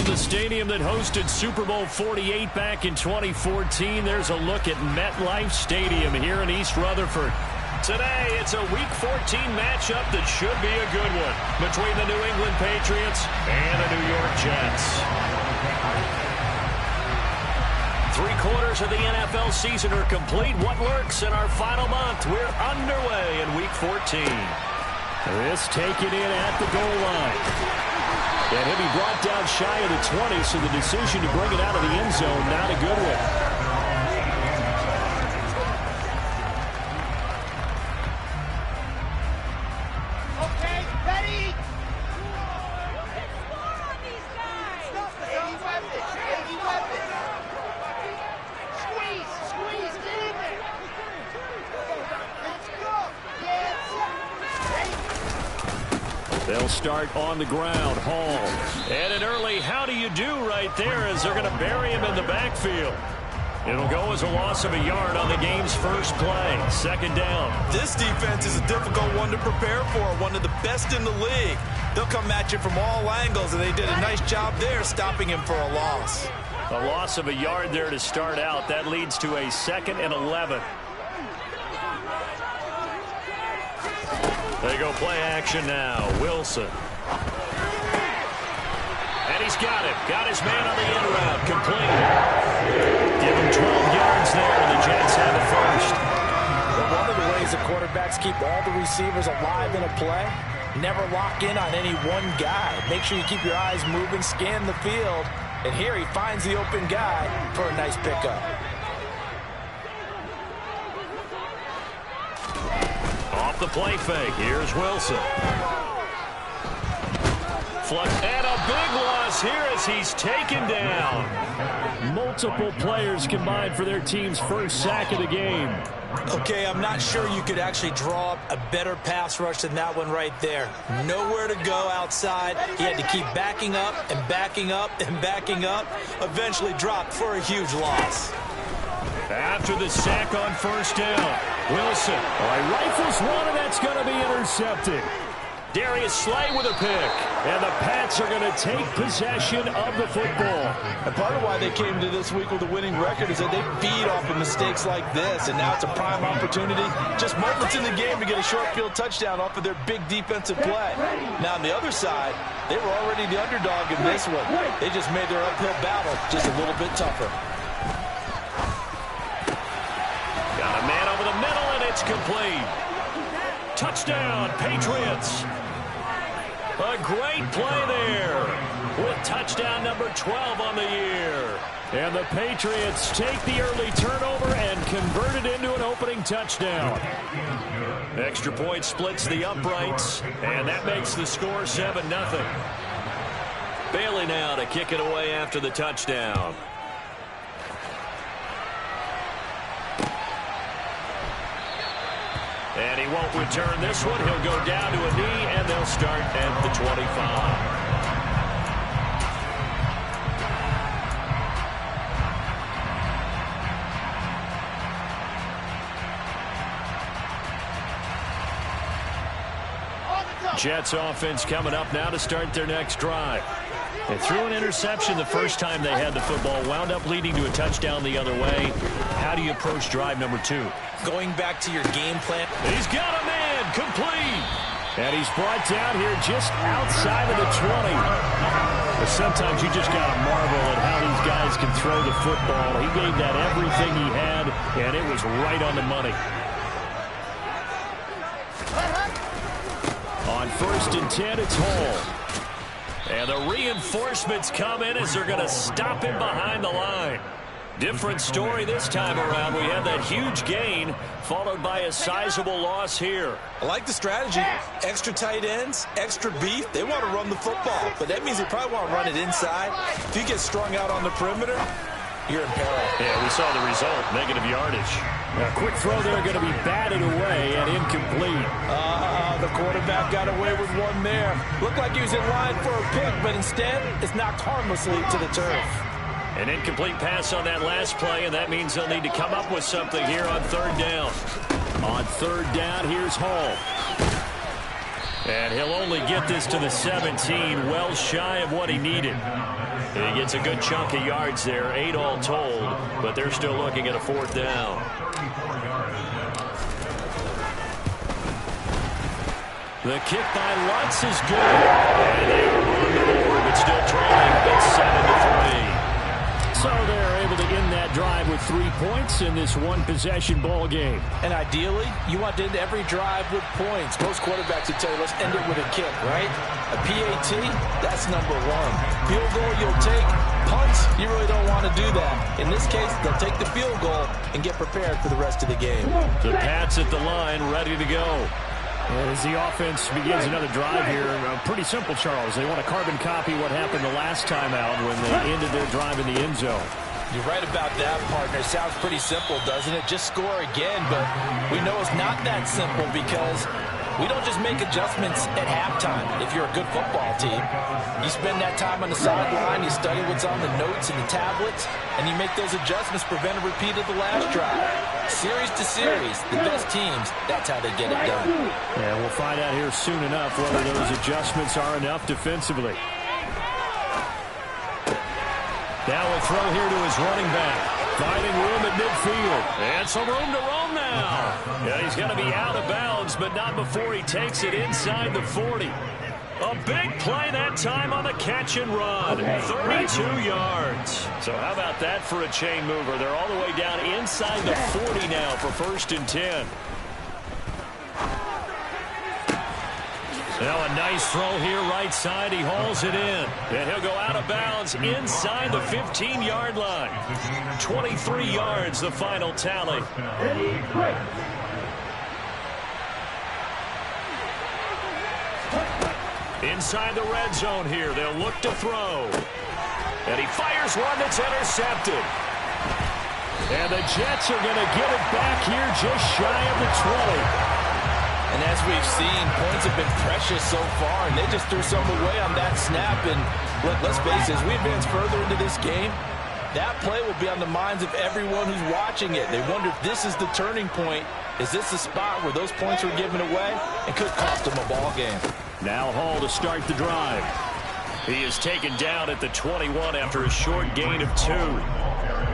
From the stadium that hosted Super Bowl 48 back in 2014, there's a look at MetLife Stadium here in East Rutherford. Today, it's a Week 14 matchup that should be a good one between the New England Patriots and the New York Jets. 3/4 of the NFL season are complete. What works in our final month? We're underway in Week 14. This taken in at the goal line. And he'll be brought down shy of the 20, so the decision to bring it out of the end zone, not a good one. They'll start on the ground. Hall. And an early how do you do right there as they're going to bury him in the backfield. It'll go as a loss of a yard on the game's first play. Second down. This defense is a difficult one to prepare for. One of the best in the league. They'll come at you from all angles, and they did a nice job there stopping him for a loss. A loss of a yard there to start out. That leads to a 2nd and 11. They go play action now. Wilson. And he's got it. Got his man on the end route. Complete. Give him 12 yards there, and the Jets have it first. Well, one of the ways the quarterbacks keep all the receivers alive in a play, never lock in on any one guy. Make sure you keep your eyes moving, scan the field. And here he finds the open guy for a nice pickup. Off the play fake. Here's Wilson. And a big loss here as he's taken down. Multiple players combined for their team's first sack of the game. Okay, I'm not sure you could actually draw up a better pass rush than that one right there. Nowhere to go outside. He had to keep backing up and backing up and backing up. Eventually dropped for a huge loss. After the sack on first down, Wilson rifles one, and that's going to be intercepted. Darius Slay with a pick, and the Pats are going to take possession of the football. And part of why they came to this week with a winning record is that they feed off of mistakes like this, and now it's a prime opportunity, just moments in the game to get a short field touchdown off of their big defensive play. Now on the other side, they were already the underdog in this one. They just made their uphill battle just a little bit tougher. Got a man over the middle, and it's complete. Touchdown, Patriots. A great play there with touchdown number 12 on the year. And the Patriots take the early turnover and convert it into an opening touchdown. Extra point splits the uprights, and that makes the score 7-0. Bailey now to kick it away after the touchdown. And he won't return this one. He'll go down to a knee, and they'll start at the 25. Jets offense coming up now to start their next drive. They threw an interception the first time they had the football, wound up leading to a touchdown the other way. How do you approach drive number 2? Going back to your game plan. He's got a man, complete. And he's brought down here just outside of the 20. But sometimes you just got to marvel at how these guys can throw the football. He gave that everything he had, and it was right on the money. On 1st and 10, it's Hall. And the reinforcements come in as they're going to stop him behind the line. Different story this time around. We have that huge gain followed by a sizable loss here. I like the strategy. Extra tight ends, extra beef. They want to run the football, but that means they probably want to run it inside. If you get strung out on the perimeter, you're in peril. Yeah, we saw the result, negative yardage. A quick throw there going to be batted away and incomplete. The quarterback got away with one there. Looked like he was in line for a pick, but instead it's knocked harmlessly to the turf. An incomplete pass on that last play, and that means they'll need to come up with something here on 3rd down. On 3rd down, here's Hall. And he'll only get this to the 17, well shy of what he needed. He gets a good chunk of yards there, 8 all told, but they're still looking at a 4th down. The kick by Lutz is good. And they are on the board, but still trailing. It's 7-3. So they're able to end that drive with 3 points in this one-possession ball game. And ideally, you want to end every drive with points. Most quarterbacks would tell you, let's end it with a kick, right? A PAT, that's number 1. Field goal you'll take. Punts, you really don't want to do that. In this case, they'll take the field goal and get prepared for the rest of the game. The Pats at the line, ready to go. As the offense begins another drive here, pretty simple, Charles. They want to carbon copy what happened the last time out when they ended their drive in the end zone. You're right about that, partner. Sounds pretty simple, doesn't it? Just score again, but we know it's not that simple because we don't just make adjustments at halftime. If you're a good football team, you spend that time on the sideline, you study what's on the notes and the tablets, and you make those adjustments, prevent a repeat of the last drive. Series to series, the best teams, that's how they get it done. Yeah, we'll find out here soon enough whether those adjustments are enough defensively. Now a throw here to his running back. Finding room at midfield. And some room to roam now. Yeah, he's going to be out of bounds, but not before he takes it inside the 40. A big play that time on the catch and run. 32 yards. So how about that for a chain mover? They're all the way down inside the 40 now for 1st and 10. Now a nice throw here right side. He hauls it in. And he'll go out of bounds inside the 15-yard line. 23 yards, the final tally. Inside the red zone here. They'll look to throw. And he fires one that's intercepted. And the Jets are going to get it back here just shy of the 20. And as we've seen, points have been precious so far, and they just threw some away on that snap. And let's face it, as we advance further into this game, that play will be on the minds of everyone who's watching it. They wonder if this is the turning point. Is this the spot where those points were given away? It could cost them a ball game. Now Hall to start the drive. He is taken down at the 21 after a short gain of 2.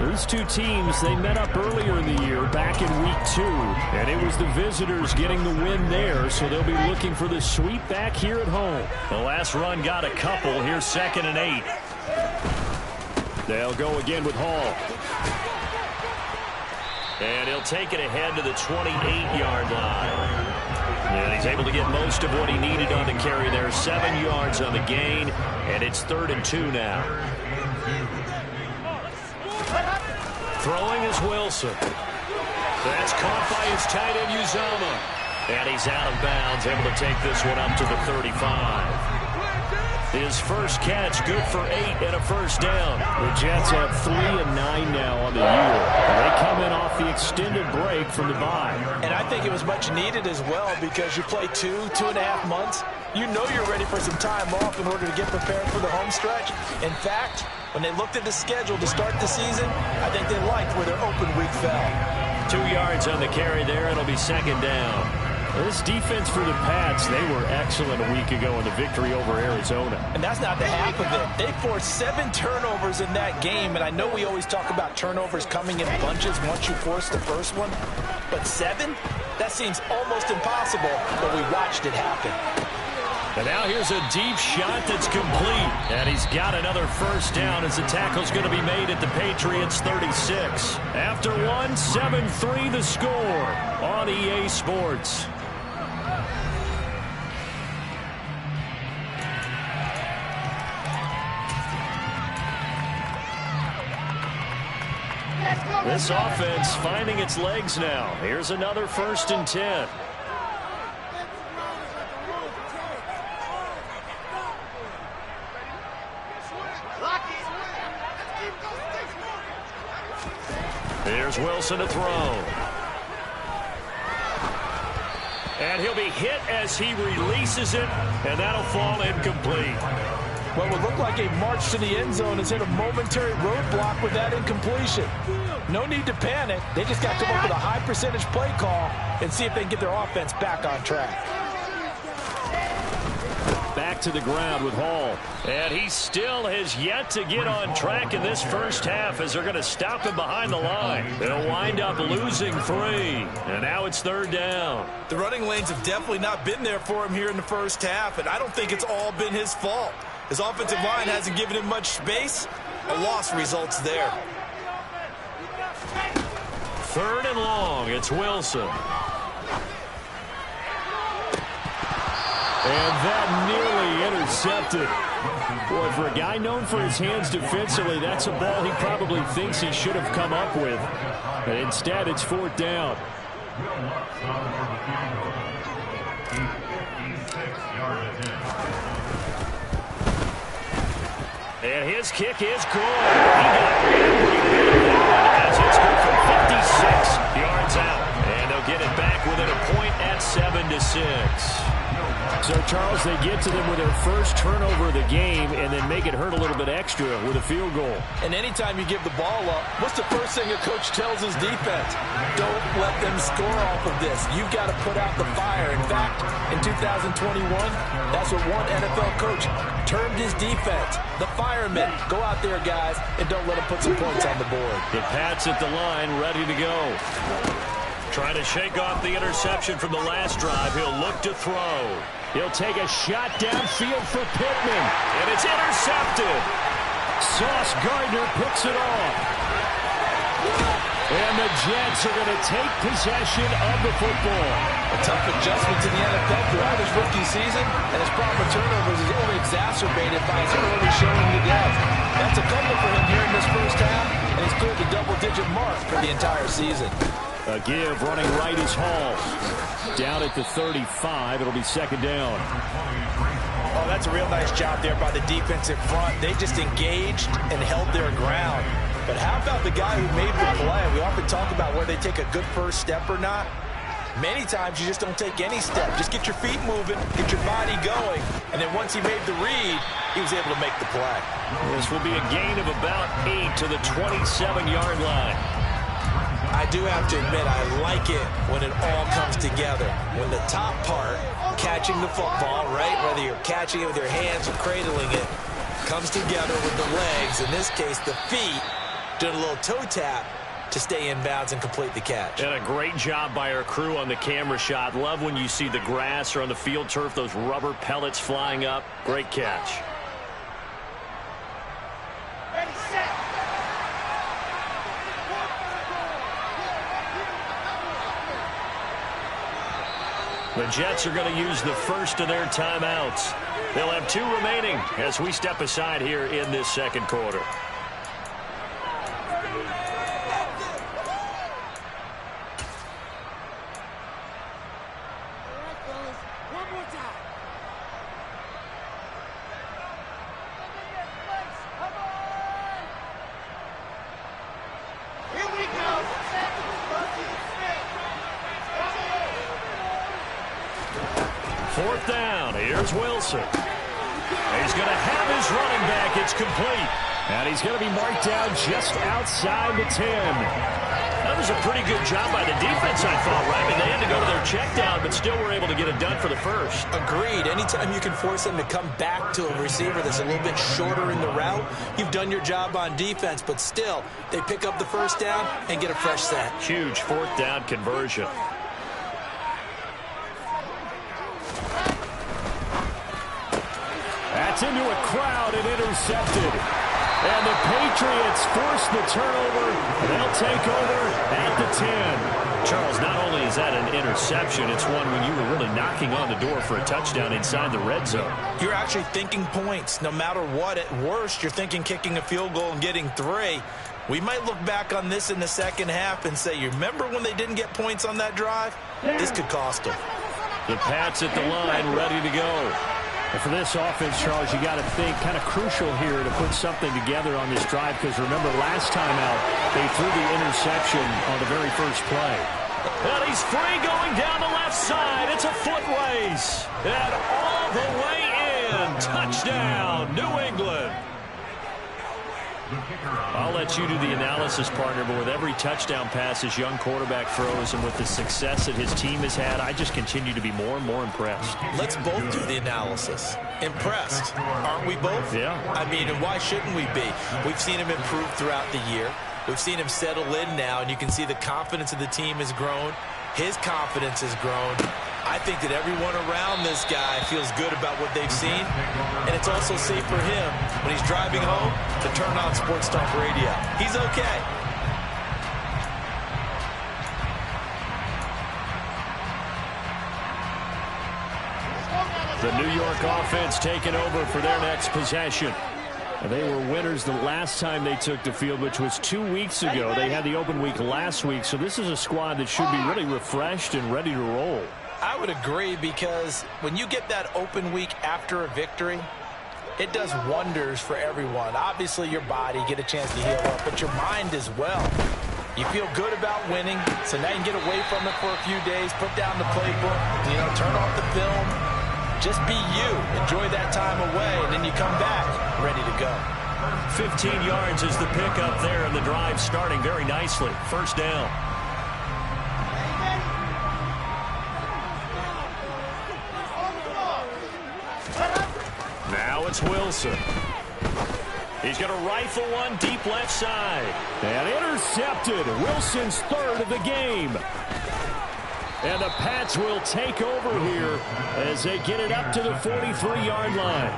These two teams, they met up earlier in the year, back in week 2, and it was the visitors getting the win there, so they'll be looking for the sweep back here at home. The last run got a couple. Here's 2nd and 8. They'll go again with Hall. And he'll take it ahead to the 28-yard line. And he's able to get most of what he needed on the carry there. 7 yards on the gain, and it's 3rd and 2 now. Throwing is Wilson. That's caught by his tight end, Uzama. And he's out of bounds, able to take this one up to the 35. His first catch, good for 8 and a 1st down. The Jets have 3 and 9 now on the year. They come in off the extended break from the bye. And I think it was much needed as well because you play 2.5 months. You know you're ready for some time off in order to get prepared for the home stretch. In fact, when they looked at the schedule to start the season, I think they liked where their open week fell. 2 yards on the carry there. It'll be 2nd down. This defense for the Pats, they were excellent a week ago in the victory over Arizona. And that's not the half of it. They forced 7 turnovers in that game, and I know we always talk about turnovers coming in bunches once you force the first one, but 7? That seems almost impossible, but we watched it happen. And now here's a deep shot that's complete. And he's got another 1st down as the tackle's going to be made at the Patriots 36. After one, 7-3 the score on EA Sports. This offense finding its legs now. Here's another 1st and 10. Here's Wilson to throw. And he'll be hit as he releases it, and that'll fall incomplete. What would look like a march to the end zone has hit a momentary roadblock with that incompletion. No need to panic. They just got to come up with a high percentage play call and see if they can get their offense back on track. back to the ground with Hall. And he still has yet to get on track in this first half as they're going to stop him behind the line. They'll wind up losing 3. And now it's 3rd down. The running lanes have definitely not been there for him here in the first half, and I don't think it's all been his fault. His offensive line hasn't given him much space. A loss results there. 3rd and long. It's Wilson. And that nearly intercepted. Boy, for a guy known for his hands defensively, that's a ball he probably thinks he should have come up with. But instead, it's 4th down. And his kick is good. He got it as it's good from 56 yards out. And they'll get it back within a point at 7-6. So, Charles, they get to them with their first turnover of the game and then make it hurt a little bit extra with a field goal. And anytime you give the ball up, what's the first thing a coach tells his defense? Don't let them score off of this. You've got to put out the fire. In fact, in 2021, that's what one NFL coach termed his defense. The firemen. Go out there, guys, and don't let them put some points on the board. The Pats at the line, ready to go. Trying to shake off the interception from the last drive. He'll look to throw. He'll take a shot downfield for Pittman. And it's intercepted. Sauce Gardner picks it off. And the Jets are going to take possession of the football. A tough adjustment to the NFL throughout his rookie season, and his problem with turnovers is only exacerbated by his early showing today. That's a couple for him here in this first half, and he's cleared the double-digit mark for the entire season. A give running right is Hall. Down at the 35. It'll be 2nd down. Oh, that's a real nice job there by the defensive front. They just engaged and held their ground. But how about the guy who made the play? We often talk about whether they take a good first step or not. Many times you just don't take any step. Just get your feet moving, get your body going, and then once he made the read, he was able to make the play. This will be a gain of about 8 to the 27-yard line. I do have to admit, I like it when it all comes together. When the top part, catching the football, right, whether you're catching it with your hands or cradling it, comes together with the legs, in this case the feet, doing a little toe tap to stay in bounds and complete the catch. And a great job by our crew on the camera shot. Love when you see the grass or on the field turf, those rubber pellets flying up. Great catch. Ready, set. The Jets are going to use the first of their timeouts. They'll have 2 remaining as we step aside here in this second quarter. Fourth down. Here's Wilson. He's going to have his running back. It's complete. And he's going to be marked down just outside the 10. That was a pretty good job by the defense, I thought, right? I mean, they had to go to their check down, but still were able to get it done for the first. Agreed. Anytime you can force them to come back to a receiver that's a little bit shorter in the route, you've done your job on defense, but still, they pick up the first down and get a fresh set. Huge fourth down conversion. That's into a crowd and intercepted. And the Patriots force the turnover. They'll take over at the 10. Charles, not only is that an interception, it's one when you were really knocking on the door for a touchdown inside the red zone. You're actually thinking points. No matter what, at worst, you're thinking kicking a field goal and getting 3. We might look back on this in the second half and say, you remember when they didn't get points on that drive? This could cost them. The Pats at the line, ready to go. And for this offense, Charles, you got to think kind of crucial here to put something together on this drive, because remember last time out, they threw the interception on the very first play. And he's free going down the left side. It's a foot race. And all the way in. Touchdown, New England. I'll let you do the analysis, partner, but with every touchdown pass his young quarterback throws and with the success that his team has had, I just continue to be more and more impressed. Let's both do the analysis. Impressed, aren't we both? Yeah. I mean, and why shouldn't we be? We've seen him improve throughout the year. We've seen him settle in now, and you can see the confidence of the team has grown. His confidence has grown. I think that everyone around this guy feels good about what they've seen, and it's also safe for him when he's driving home to turn on Sports Talk Radio. He's okay. The New York offense taking over for their next possession. They were winners the last time they took the field, which was 2 weeks ago. They had the open week last week, so this is a squad that should be really refreshed and ready to roll. I would agree, because when you get that open week after a victory, it does wonders for everyone. Obviously, your body, get a chance to heal up, but your mind as well. You feel good about winning, so now you can get away from it for a few days, put down the playbook, turn off the film. Just be you. Enjoy that time away, and then you come back ready to go. 15 yards is the pickup there, and the drive starting very nicely. First down. Now it's Wilson. He's going to rifle one deep left side. And intercepted. Wilson's third of the game. And the Pats will take over here as they get it up to the 43-yard line.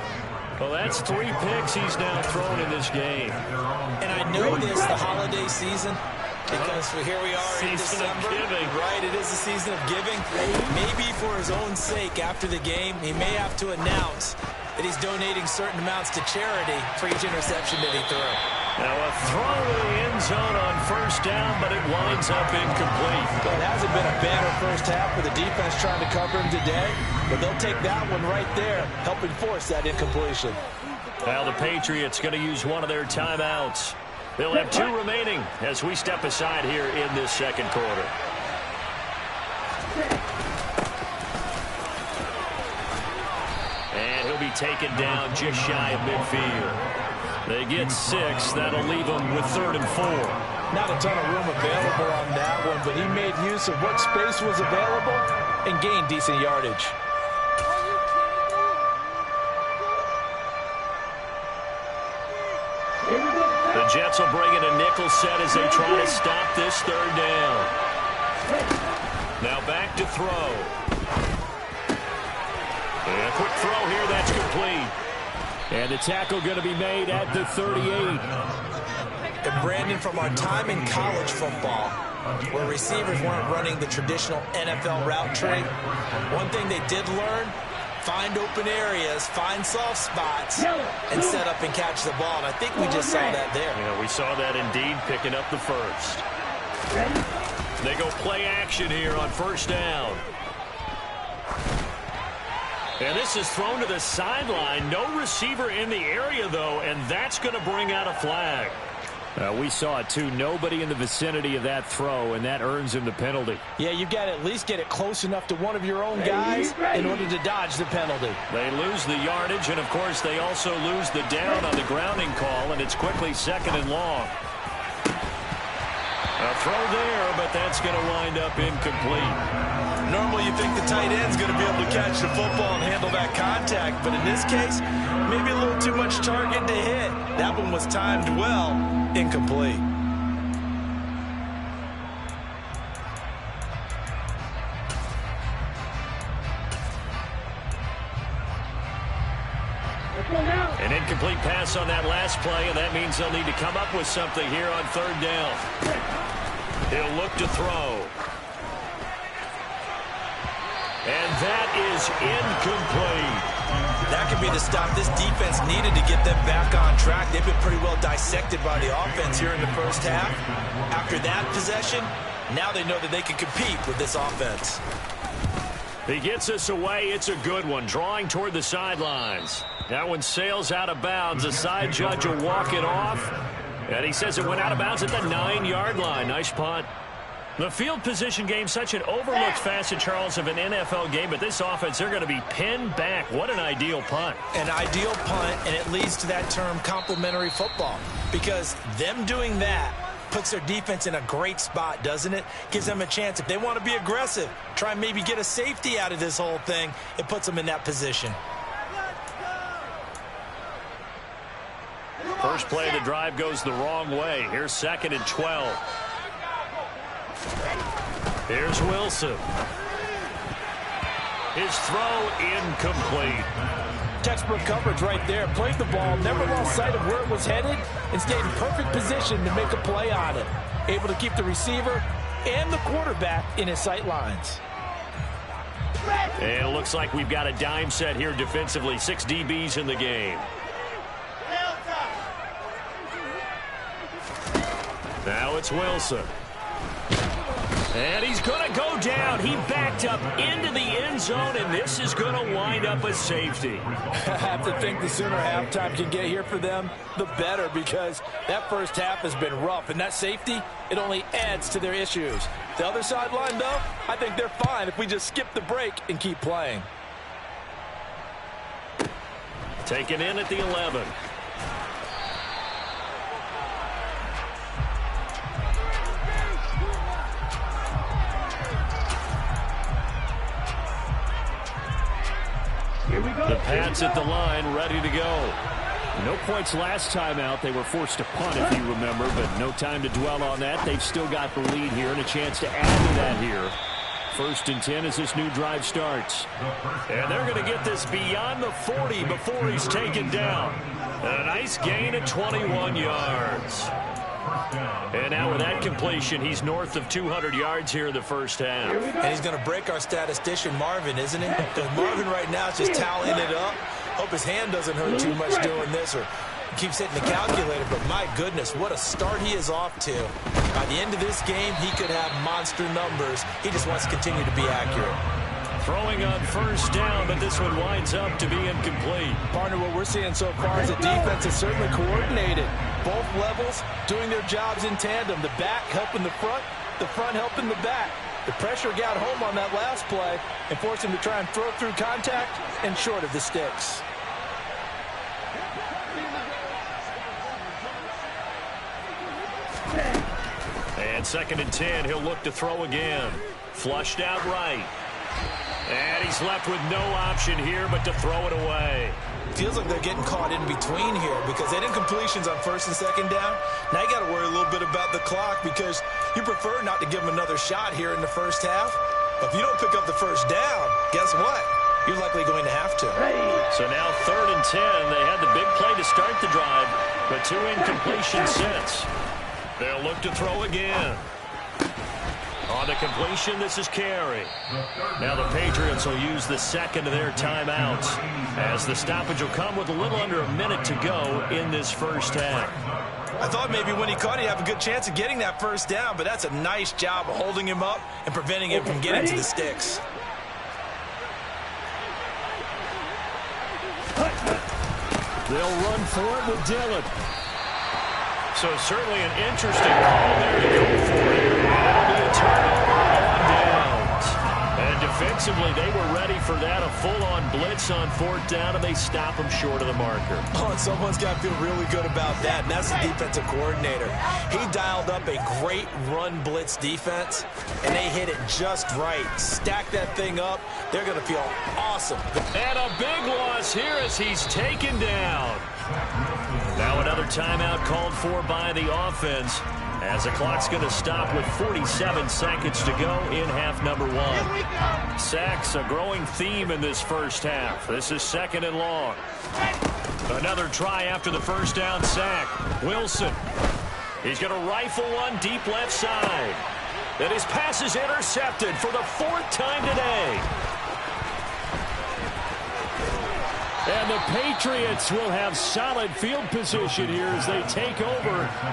Well, that's 3 picks he's now thrown in this game. And I know this, the holiday season, because here we are in December. Right, it is the season of giving. Maybe for his own sake after the game, he may have to announce that he's donating certain amounts to charity for each interception that he threw. Now a throw to the end zone on first down, but it winds up incomplete. Well, it hasn't been a banner first half for the defense trying to cover him today, but they'll take that one right there, helping force that incompletion. Now the Patriots going to use one of their timeouts. They'll have 2 remaining as we step aside here in this second quarter. And he'll be taken down just shy of midfield. They get 6. That'll leave them with 3rd and 4. Not a ton of room available on that one, but he made use of what space was available and gained decent yardage. The Jets will bring in a nickel set as they try to stop this 3rd down. Now back to throw. And a quick throw here, that's complete. And the tackle going to be made at the 38. And Brandon, from our time in college football, where receivers weren't running the traditional NFL route tree, one thing they did learn, find open areas, find soft spots, and set up and catch the ball. And I think we just saw that there. Yeah, we saw that indeed, picking up the first. They go play action here on first down. And this is thrown to the sideline. No receiver in the area, though, and that's going to bring out a flag. We saw it, too. Nobody in the vicinity of that throw, and that earns him the penalty. Yeah, you've got to at least get it close enough to one of your own guys in order to dodge the penalty. They lose the yardage, and, of course, they also lose the down on the grounding call, and it's quickly 2nd and long. A throw there, but that's going to wind up incomplete. Normally you think the tight end's going to be able to catch the football and handle that contact, but in this case, maybe a little too much target to hit. That one was timed well, incomplete. An incomplete pass on that last play, and that means they'll need to come up with something here on 3rd down. He'll look to throw. And that is incomplete. That could be the stop this defense needed to get them back on track. They've been pretty well dissected by the offense here in the first half. After that possession, now they know that they can compete with this offense. He gets us away. It's a good one. Drawing toward the sidelines. That one sails out of bounds. The side judge will walk it off. And he says it went out of bounds at the 9-yard line. Nice punt. The field position game, such an overlooked facet, Charles, of an NFL game, but this offense, they're going to be pinned back. What an ideal punt. An ideal punt, and it leads to that term complementary football, because them doing that puts their defense in a great spot, doesn't it? Gives them a chance. If they want to be aggressive, try and maybe get a safety out of this whole thing, it puts them in that position. First play of the drive goes the wrong way. Here's 2nd and 12. Here's Wilson. His throw incomplete. Textbook coverage right there. Played the ball, never lost sight of where it was headed, and stayed in perfect position to make a play on it. Able to keep the receiver and the quarterback in his sight lines. And it looks like we've got a dime set here defensively. 6 DBs in the game. Now it's Wilson. And he's going to go down. He backed up into the end zone, and this is going to wind up a safety. I have to think the sooner halftime can get here for them, the better, because that first half has been rough, and that safety, it only adds to their issues. The other sideline, though, I think they're fine if we just skip the break and keep playing. Taken in at the 11. The Pats at the line, ready to go. No points last time out. They were forced to punt, if you remember, but no time to dwell on that. They've still got the lead here and a chance to add to that here. 1st and 10 as this new drive starts. And they're going to get this beyond the 40 before he's taken down. A nice gain of 21 yards. And now with that completion, he's north of 200 yards here in the first half. And he's going to break our statistician, Marvin, isn't he? Because Marvin right now is just tallying it up. Hope his hand doesn't hurt too much doing this, or keeps hitting the calculator. But my goodness, what a start he is off to. By the end of this game, he could have monster numbers. He just wants to continue to be accurate. Throwing on 1st down, but this one winds up to be incomplete. Partner, what we're seeing so far is the defense is certainly coordinated. Both levels doing their jobs in tandem. The back helping the front helping the back. The pressure got home on that last play and forced him to try and throw through contact and short of the sticks. And 2nd and 10, he'll look to throw again. Flushed out right. And he's left with no option here but to throw it away. Feels like they're getting caught in between here because they did incompletions on 1st and 2nd down. Now you got to worry a little bit about the clock because you prefer not to give them another shot here in the first half. But if you don't pick up the 1st down, guess what? You're likely going to have to. So now 3rd and 10. They had the big play to start the drive, but 2 incompletions since. They'll look to throw again. On the completion, this is Carey. Now the Patriots will use the 2nd of their timeouts as the stoppage will come with a little under a minute to go in this first half. I thought maybe when he caught it, he'd have a good chance of getting that 1st down, but that's a nice job of holding him up and preventing him from getting to the sticks. They'll run for it with Dillon. So certainly an interesting call there to go for it. That'll be a turnover on downs. And defensively, they were ready for that. A full-on blitz on 4th down, and they stop him short of the marker. Oh, and someone's got to feel really good about that, and that's the defensive coordinator. He dialed up a great run blitz defense, and they hit it just right. Stack that thing up. They're going to feel awesome. And a big loss here as he's taken down. Now another timeout called for by the offense as the clock's going to stop with 47 seconds to go in half number 1. Sacks, a growing theme in this first half. This is 2nd and long. Another try after the 1st down sack. Wilson. He's going to rifle one deep left side. And his pass is intercepted for the 4th time today. And the Patriots will have solid field position here as they take over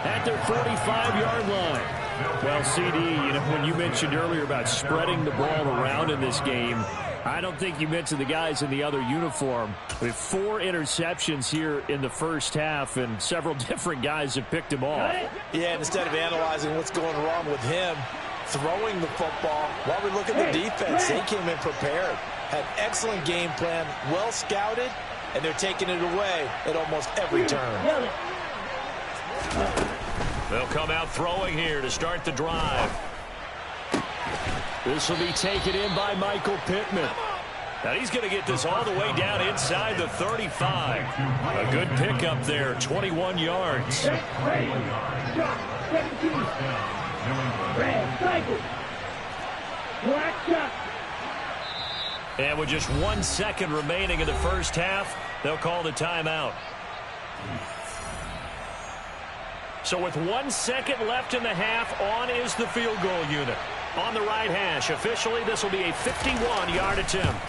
at their 45-yard line. Well, CD, you know, when you mentioned earlier about spreading the ball around in this game, I don't think you mentioned the guys in the other uniform. With 4 interceptions here in the first half, and several different guys have picked him off. Yeah, and instead of analyzing what's going wrong with him, throwing the football. While we look at the defense, they came in prepared. Had excellent game plan, well scouted, and they're taking it away at almost every turn. They'll come out throwing here to start the drive. This will be taken in by Michael Pittman. Now he's going to get this all the way down inside the 35. A good pickup there, 21 yards. And with just 1 second remaining in the first half, they'll call the timeout. So with 1 second left in the half, on is the field goal unit. On the right hash, officially this will be a 51-yard attempt.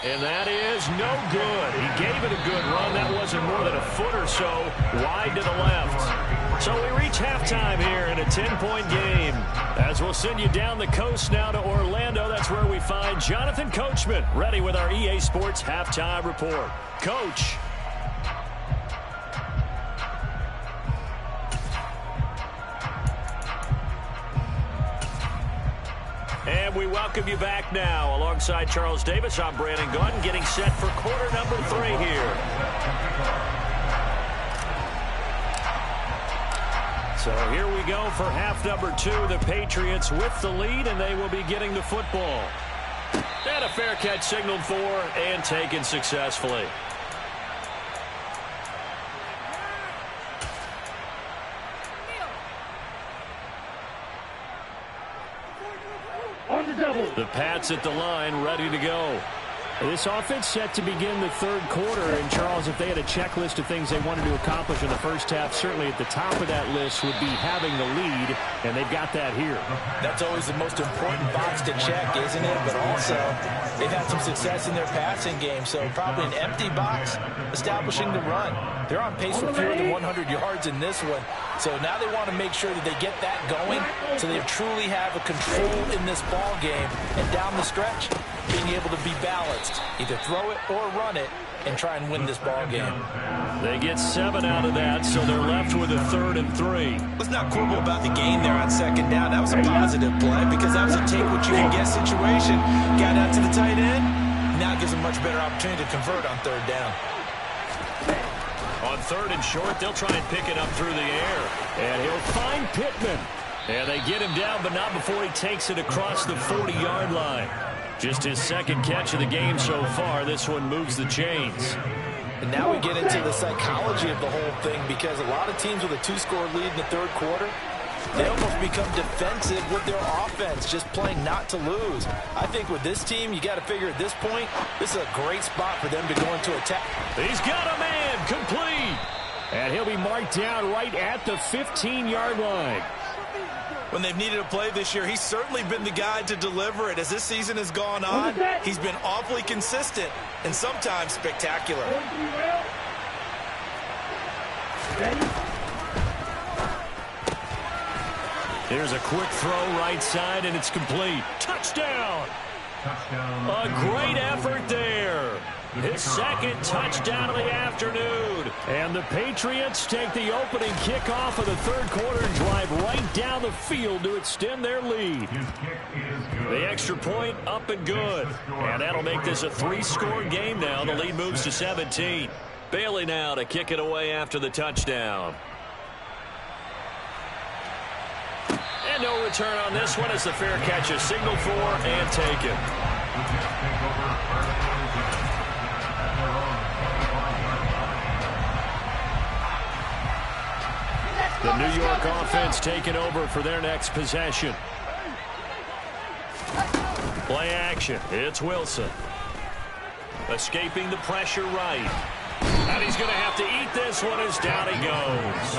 And that is no good. He gave it a good run. That wasn't more than a foot or so wide to the left. So we reach halftime here in a 10-point game. As we'll send you down the coast now to Orlando, that's where we find Jonathan Coachman ready with our EA Sports Halftime Report. Coach. And we welcome you back now. Alongside Charles Davis, I'm Brandon Gaudin, getting set for quarter number 3 here. So here we go for half number 2. The Patriots with the lead, and they will be getting the football. And a fair catch signaled for and taken successfully. The Pats at the line, ready to go. This offense set to begin the third quarter. And, Charles, if they had a checklist of things they wanted to accomplish in the first half, certainly at the top of that list would be having the lead, and they've got that here. That's always the most important box to check, isn't it? But also, they've had some success in their passing game, so probably an empty box establishing the run. They're on pace for fewer than 100 yards in this one, so now they want to make sure that they get that going so they truly have a control in this ball game, and down the stretch, being able to be balanced, either throw it or run it, and try and win this ball game. They get 7 out of that, so they're left with a 3rd and 3. Let's not quibble about the gain there on second down. That was a positive play because that was a take-what-you-can-get situation. Got out to the tight end. Now it gives them a much better opportunity to convert on 3rd down. On 3rd and short, they'll try and pick it up through the air. And he'll find Pittman. And they get him down, but not before he takes it across the 40-yard line. Just his 2nd catch of the game so far. This one moves the chains. And now we get into the psychology of the whole thing because a lot of teams with a 2-score lead in the third quarter, they almost become defensive with their offense, just playing not to lose. I think with this team, you got to figure at this point, this is a great spot for them to go into attack. He's got a man, complete. And he'll be marked down right at the 15-yard line. When they've needed a play this year, he's certainly been the guy to deliver it. As this season has gone on, he's been awfully consistent and sometimes spectacular. Here's a quick throw right side, and it's complete. Touchdown! A great effort there. His 2nd touchdown of the afternoon. And the Patriots take the opening kickoff of the third quarter and drive right down the field to extend their lead. The extra point up and good. And that'll make this a 3-score game now. The lead moves to 17. Bailey now to kick it away after the touchdown. And no return on this one as the fair catch is signaled for and taken. The New York offense taking over for their next possession. Play action. It's Wilson. Escaping the pressure right. And he's going to have to eat this one as down he goes.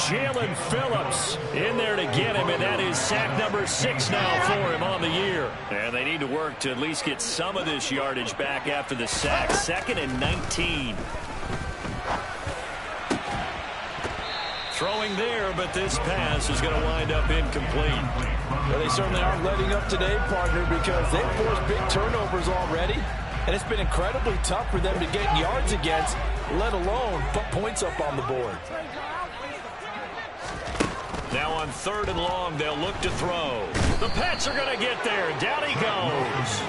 Jalen Phillips in there to get him, and that is sack number 6 now for him on the year. And they need to work to at least get some of this yardage back after the sack. 2nd and 19. Throwing there, but this pass is going to wind up incomplete. Well, they certainly aren't letting up today, partner, because they've forced big turnovers already. And it's been incredibly tough for them to get yards against, let alone put points up on the board. Now on 3rd and long, they'll look to throw. The Pats are going to get there. Down he goes.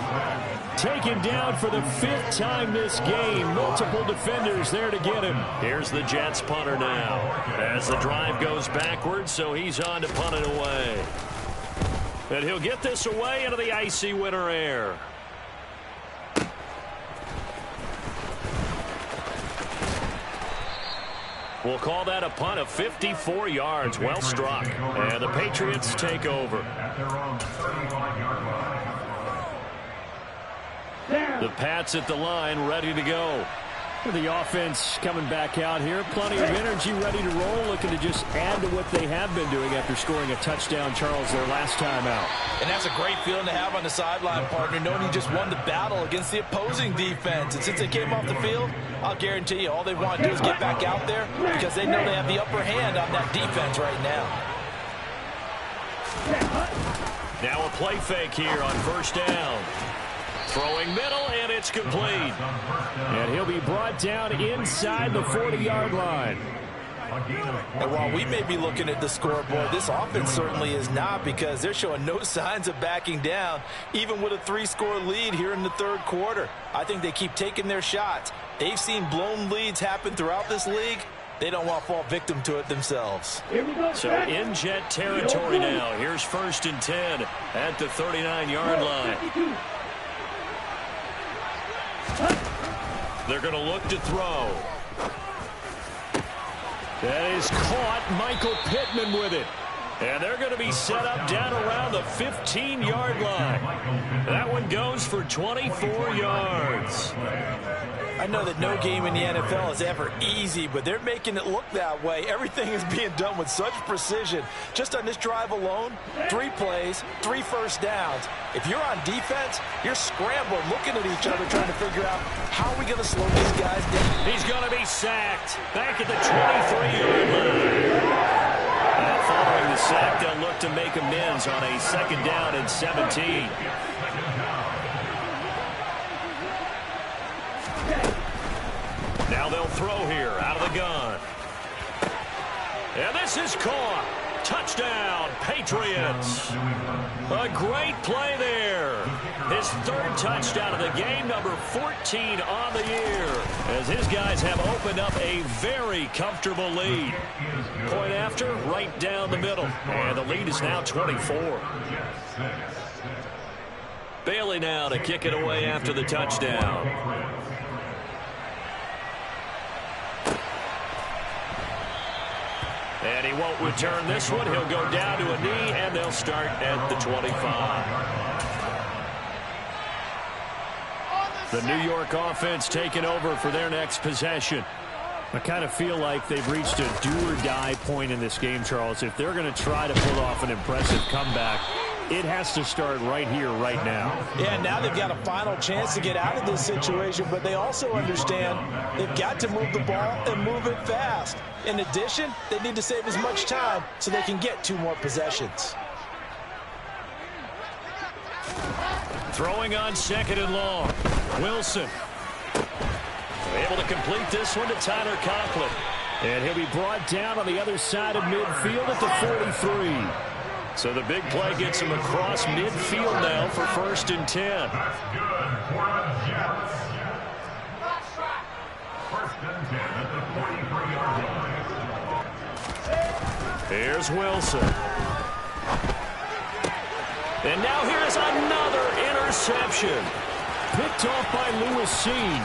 Taken down for the 5th time this game. Multiple defenders there to get him. Here's the Jets punter now. As the drive goes backwards, so he's on to punt it away. And he'll get this away into the icy winter air. We'll call that a punt of 54 yards. Well struck. And the Patriots take over. The Pats at the line, ready to go. The offense coming back out here. Plenty of energy, ready to roll. Looking to just add to what they have been doing after scoring a touchdown, Charles, their last time out. And that's a great feeling to have on the sideline, partner, knowing you just won the battle against the opposing defense. And since they came off the field, I'll guarantee you all they want to do is get back out there because they know they have the upper hand on that defense right now. Now a play fake here on 1st down. Throwing middle, and it's complete. And he'll be brought down inside the 40-yard line. And while we may be looking at the scoreboard, this offense certainly is not because they're showing no signs of backing down, even with a 3-score lead here in the 3rd quarter. I think they keep taking their shots. They've seen blown leads happen throughout this league. They don't want to fall victim to it themselves. So in Jet territory now. Here's 1st and 10 at the 39-yard line. They're going to look to throw. That is caught. Michael Pittman with it. And they're going to be set up down around the 15-yard line. That one goes for 24 yards. I know that no game in the NFL is ever easy, but they're making it look that way. Everything is being done with such precision. Just on this drive alone, 3 plays, 3 first downs. If you're on defense, you're scrambling, looking at each other, trying to figure out how are we going to slow these guys down. He's going to be sacked back at the 23-yard line. And following the sack, they'll look to make amends on a 2nd down and 17. Now they'll throw here out of the gun. And this is caught. Touchdown, Patriots. A great play there. His 3rd touchdown of the game, number 14 on the year, as his guys have opened up a very comfortable lead. Point after, right down the middle. And the lead is now 24. Bailey now to kick it away after the touchdown. And he won't return this one. He'll go down to a knee, and they'll start at the 25. The New York offense taking over for their next possession. I kind of feel like they've reached a do-or-die point in this game, Charles. If they're going to try to pull off an impressive comeback, it has to start right here, right now. Yeah, now they've got a final chance to get out of this situation, but they also understand they've got to move the ball and move it fast. In addition, they need to save as much time so they can get 2 more possessions. Throwing on 2nd and long. Wilson. Able to complete this one to Tyler Conklin. And he'll be brought down on the other side of midfield at the 43. So the big play gets him across midfield now for 1st and 10. Here's Wilson. And now here's another interception. Picked off by Lewis Seen.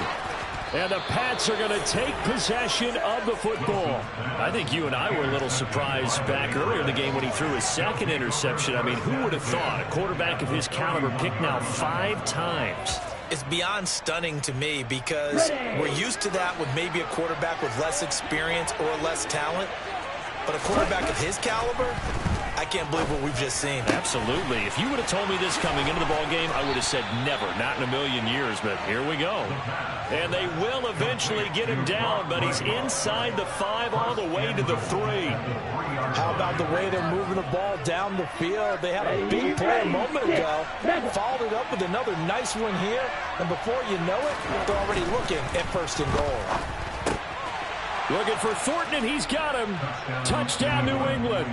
And the Pats are going to take possession of the football. I think you and I were a little surprised back earlier in the game when he threw his 2nd interception. I mean, who would have thought a quarterback of his caliber picked now 5 times? It's beyond stunning to me because we're used to that with maybe a quarterback with less experience or less talent. But a quarterback of his caliber, I can't believe what we've just seen. Absolutely. If you would have told me this coming into the ball game, I would have said never, not in a million years. But here we go. And they will eventually get him down, but he's inside the 5 all the way to the 3. How about the way they're moving the ball down the field? They had a big play a moment ago, followed it up with another nice one here, and before you know it, they're already looking at 1st and goal. Looking for Thornton, and he's got him. Touchdown, New England.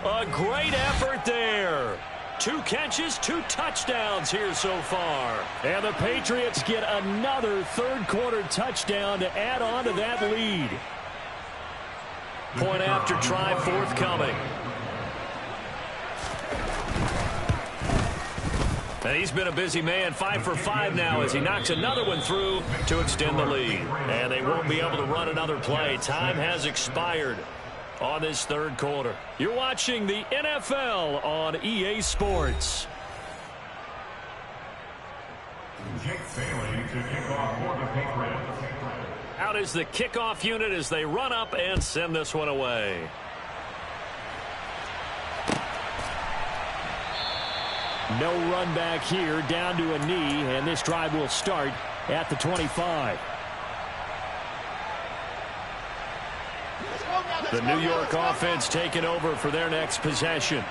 A great effort there. 2 catches, 2 touchdowns here so far. And the Patriots get another third-quarter touchdown to add on to that lead. Point after try forthcoming. And he's been a busy man, 5 for 5 now as he knocks another one through to extend the lead. And they won't be able to run another play. Time has expired on this third quarter. You're watching the NFL on EA Sports. Out is the kickoff unit as they run up and send this one away. No run back here, down to a knee, and this drive will start at the 25. The New York offense taking over for their next possession.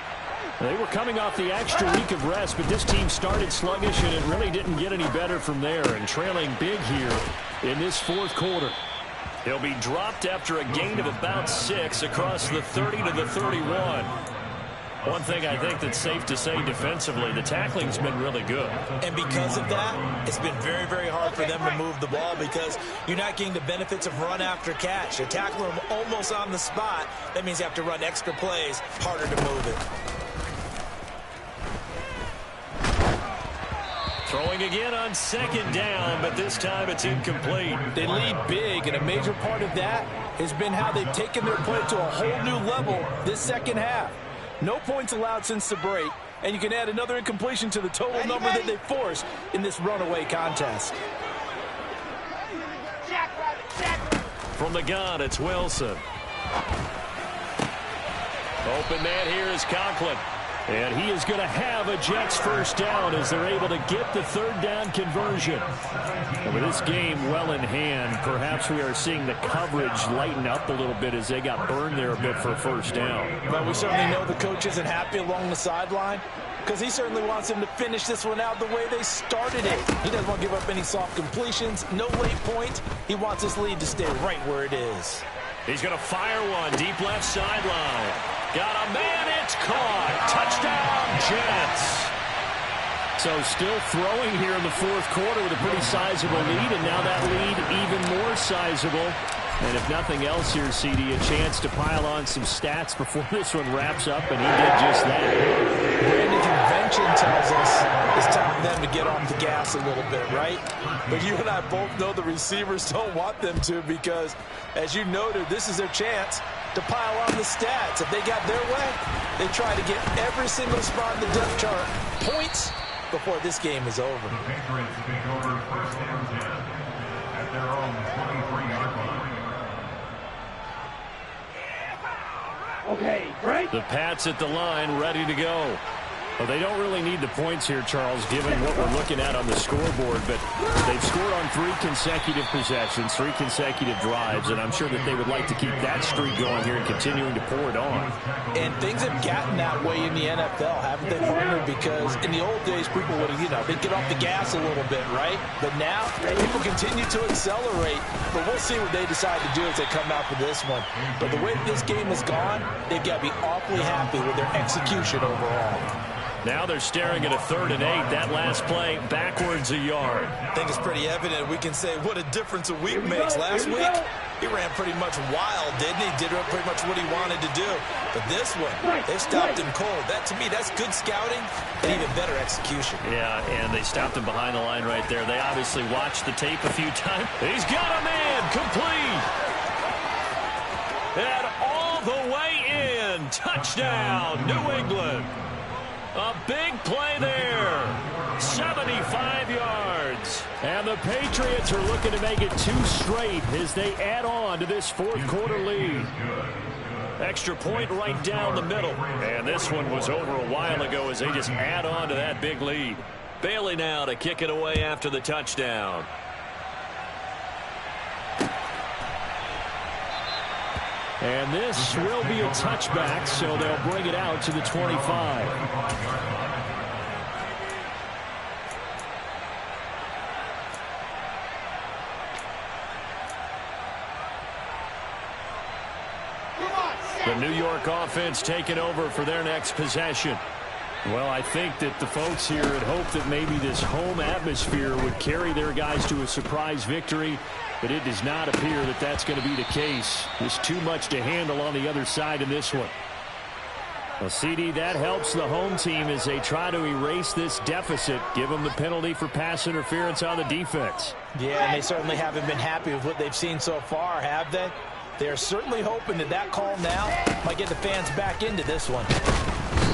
They were coming off the extra week of rest, but this team started sluggish, and it really didn't get any better from there, and trailing big here in this fourth quarter. He'll be dropped after a gain of about 6 across the 30 to the 31. One thing I think that's safe to say defensively, the tackling's been really good. And because of that, it's been very, very hard for them to move the ball because you're not getting the benefits of run after catch. You're tackling them almost on the spot. That means you have to run extra plays, harder to move it. Throwing again on second down, but this time it's incomplete. They lead big, and a major part of that has been how they've taken their play to a whole new level this second half. No points allowed since the break, and you can add another incompletion to the total number that they forced in this runaway contest. From the gun, it's Wilson. Open man here is Conklin. And he is going to have a Jets first down as they're able to get the third down conversion. And with this game well in hand, perhaps we are seeing the coverage lighten up a little bit as they got burned there a bit for a first down. But we certainly know the coach isn't happy along the sideline because he certainly wants them to finish this one out the way they started it. He doesn't want to give up any soft completions, no late points. He wants his lead to stay right where it is. He's going to fire one deep left sideline. Got a man, it's caught. Touchdown, Jets. So still throwing here in the fourth quarter with a pretty sizable lead, and now that lead even more sizable. And if nothing else here, CD, a chance to pile on some stats before this one wraps up, and he did just that. Brandon, convention tells us it's time for them to get off the gas a little bit, right? But you and I both know the receivers don't want them to because, as you noted, this is their chance to pile on the stats. If they got their way, they try to get every single spot in the depth chart points before this game is over. The Patriots take over first and 10 at their own 23-yard line. Okay, great. The Pats at the line, ready to go. Well, they don't really need the points here, Charles, given what we're looking at on the scoreboard, but they've scored on 3 consecutive possessions, 3 consecutive drives, and I'm sure that they would like to keep that streak going here and continuing to pour it on. And things have gotten that way in the NFL, haven't they, partner? Because in the old days, people would, they'd get off the gas a little bit, right? But now, people continue to accelerate, but we'll see what they decide to do as they come out for this one. But the way this game has gone, they've got to be awfully happy with their execution overall. Now they're staring at a 3rd and 8. That last play, backwards a yard. I think it's pretty evident. We can say what a difference a week makes. Last week, he ran pretty much wild, didn't he? Did pretty much what he wanted to do. But this one, they stopped him cold. That, to me, that's good scouting and even better execution. Yeah, and they stopped him behind the line right there. They obviously watched the tape a few times. He's got a man, complete. And all the way in. Touchdown, New England. A big play there. 75 yards. And the Patriots are looking to make it 2 straight as they add on to this fourth quarter lead. Extra point right down the middle. And this one was over a while ago as they just add on to that big lead. Bailey now to kick it away after the touchdown. And this will be a touchback, so they'll bring it out to the 25. The New York offense taking over for their next possession. Well, I think that the folks here had hoped that maybe this home atmosphere would carry their guys to a surprise victory, but it does not appear that that's going to be the case. There's too much to handle on the other side in this one. Well, CD, that helps the home team as they try to erase this deficit, give them the penalty for pass interference on the defense. Yeah, and they certainly haven't been happy with what they've seen so far, have they? They're certainly hoping that that call now might get the fans back into this one.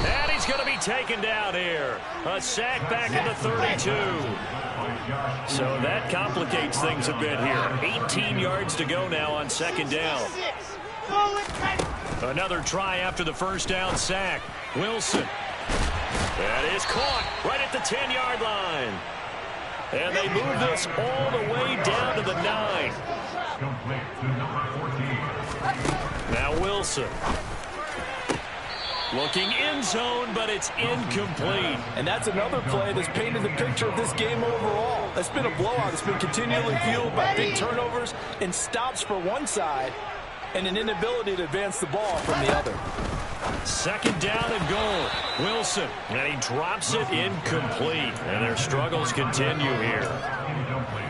And he's going to be taken down here. A sack back at the 32. So that complicates things a bit here. 18 yards to go now on second down. Another try after the first down sack. Wilson. That is caught right at the 10-yard line. And they move this all the way down to the 9. Now Wilson. Looking end zone, but it's incomplete. And that's another play that's painted the picture of this game overall. It's been a blowout. It's been continually fueled by big turnovers and stops for one side and an inability to advance the ball from the other. Second down and goal. Wilson, and he drops it incomplete. And their struggles continue here.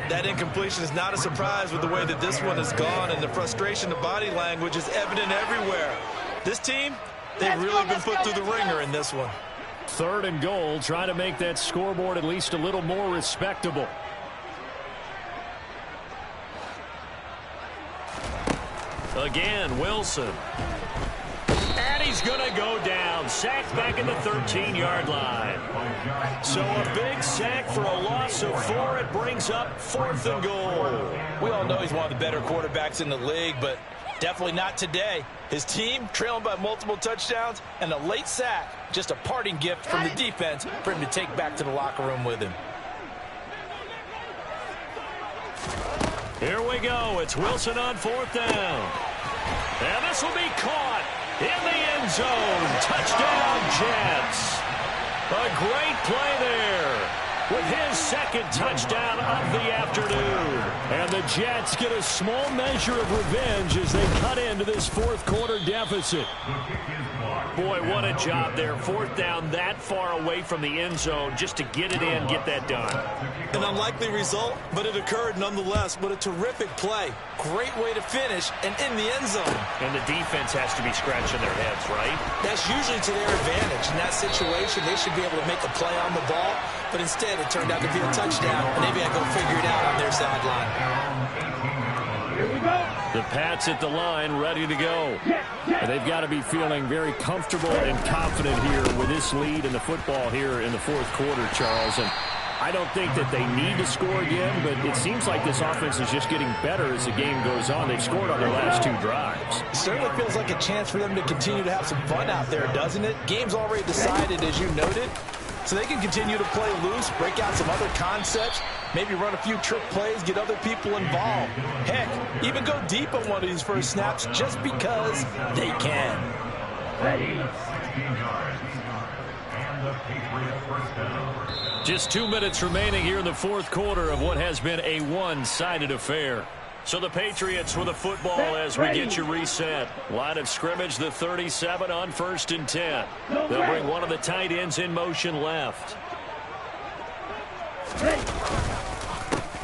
That incompletion is not a surprise with the way that this one has gone, and the frustration, the body language is evident everywhere. This team, they've really been put through the ringer in this one. Third and goal, trying to make that scoreboard at least a little more respectable. Again, Wilson. And he's going to go down. Sacked back in the 13-yard line. So a big sack for a loss of 4. It brings up 4th and goal. We all know he's one of the better quarterbacks in the league, but definitely not today. His team trailing by multiple touchdowns and a late sack. Just a parting gift from the defense for him to take back to the locker room with him. Here we go. It's Wilson on 4th down. And this will be caught in the end zone. Touchdown, Jets. A great play there with his second touchdown of the afternoon. And the Jets get a small measure of revenge as they cut into this fourth quarter deficit. Boy, what a job there. 4th down that far away from the end zone just to get it in, get that done. An unlikely result, but it occurred nonetheless. But a terrific play. Great way to finish and in the end zone. And the defense has to be scratching their heads, right? That's usually to their advantage. In that situation, they should be able to make a play on the ball, but instead it turned out to be a touchdown, and they've got to go figure it out on their sideline. The Pats at the line, ready to go. And they've got to be feeling very comfortable and confident here with this lead in the football here in the fourth quarter, Charles. And I don't think that they need to score again, but it seems like this offense is just getting better as the game goes on. They've scored on their last 2 drives. It certainly feels like a chance for them to continue to have some fun out there, doesn't it? Game's already decided, as you noted. So they can continue to play loose, break out some other concepts, maybe run a few trick plays, get other people involved. Heck, even go deep on one of these first snaps just because they can. Just 2 minutes remaining here in the fourth quarter of what has been a one-sided affair. So the Patriots with the football as we get you reset. Line of scrimmage, the 37 on 1st and 10. They'll bring one of the tight ends in motion left.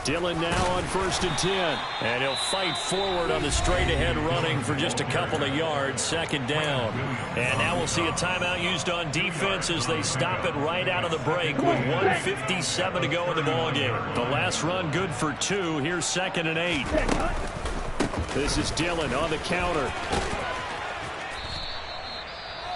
Dillon now on 1st and 10. And he'll fight forward on the straight-ahead running for just a couple of yards, 2nd down. And now we'll see a timeout used on defense as they stop it right out of the break with 1:57 to go in the ballgame. The last run good for 2. Here's 2nd and 8. This is Dillon on the counter.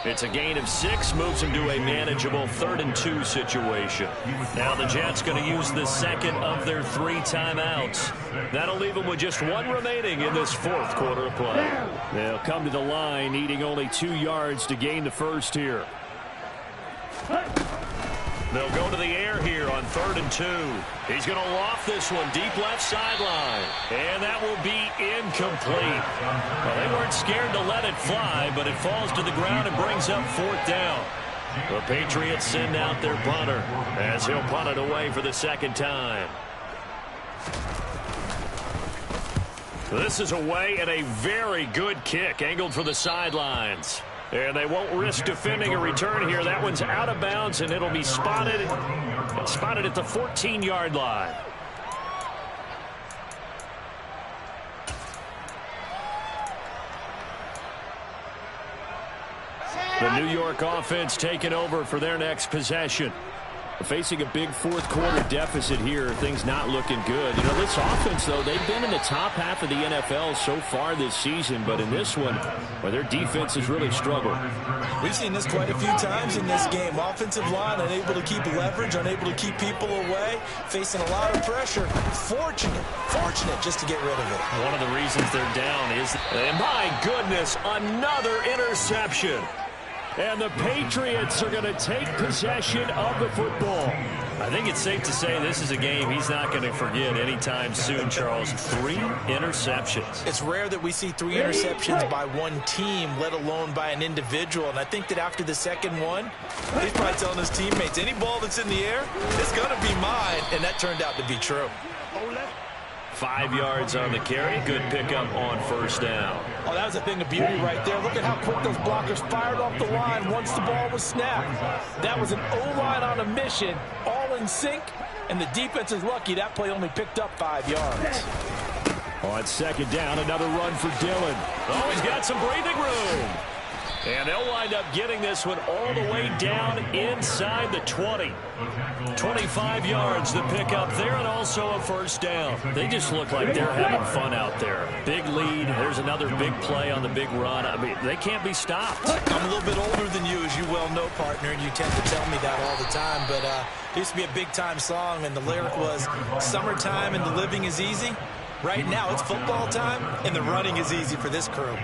It's a gain of 6, moves him to a manageable 3rd and 2 situation. Now the Jets going to use the second of their 3 timeouts. That'll leave them with just 1 remaining in this fourth quarter of play. They'll come to the line needing only 2 yards to gain the first here. They'll go to the air here on 3rd and 2. He's going to loft this one deep left sideline. And that will be incomplete. Well, they weren't scared to let it fly, but it falls to the ground and brings up 4th down. The Patriots send out their punter as he'll punt it away for the 2nd time. This is away and a very good kick angled for the sidelines. And they won't risk defending a return here. That one's out of bounds, and it'll be spotted at the 14-yard line. The New York offense taking over for their next possession. Facing a big fourth-quarter deficit here, things not looking good. You know, this offense, though, they've been in the top half of the NFL so far this season, but in this one, well, their defense has really struggled. We've seen this quite a few times in this game. Offensive line unable to keep leverage, unable to keep people away, facing a lot of pressure. Fortunate just to get rid of it. One of the reasons they're down is, and my goodness, another interception. And the Patriots are going to take possession of the football. I think it's safe to say this is a game he's not going to forget anytime soon, Charles. 3 interceptions. It's rare that we see 3 interceptions by one team, let alone by an individual. And I think that after the second one, he's probably telling his teammates, any ball that's in the air, it's going to be mine. And that turned out to be true. 5 yards on the carry. Good pickup on first down. Oh, that was a thing of beauty right there. Look at how quick those blockers fired off the line once the ball was snapped. That was an O-line on a mission, all in sync, and the defense is lucky that play only picked up 5 yards. On second down, another run for Dillon. Oh, he's got some breathing room. And they'll wind up getting this one all the way down inside the 20. 25 yards to pick up there, and also a first down. They just look like they're having fun out there. Big lead. There's another big play on the big run. I mean, they can't be stopped. I'm a little bit older than you, as you well know, partner, and you tend to tell me that all the time. But it used to be a big-time song, and the lyric was, summertime and the living is easy. Right now, it's football time, and the running is easy for this crew.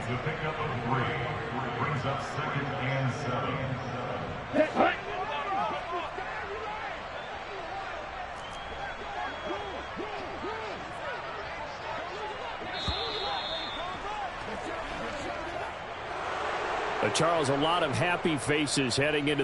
Brings up 2nd and 7. Charles, a lot of happy faces heading into the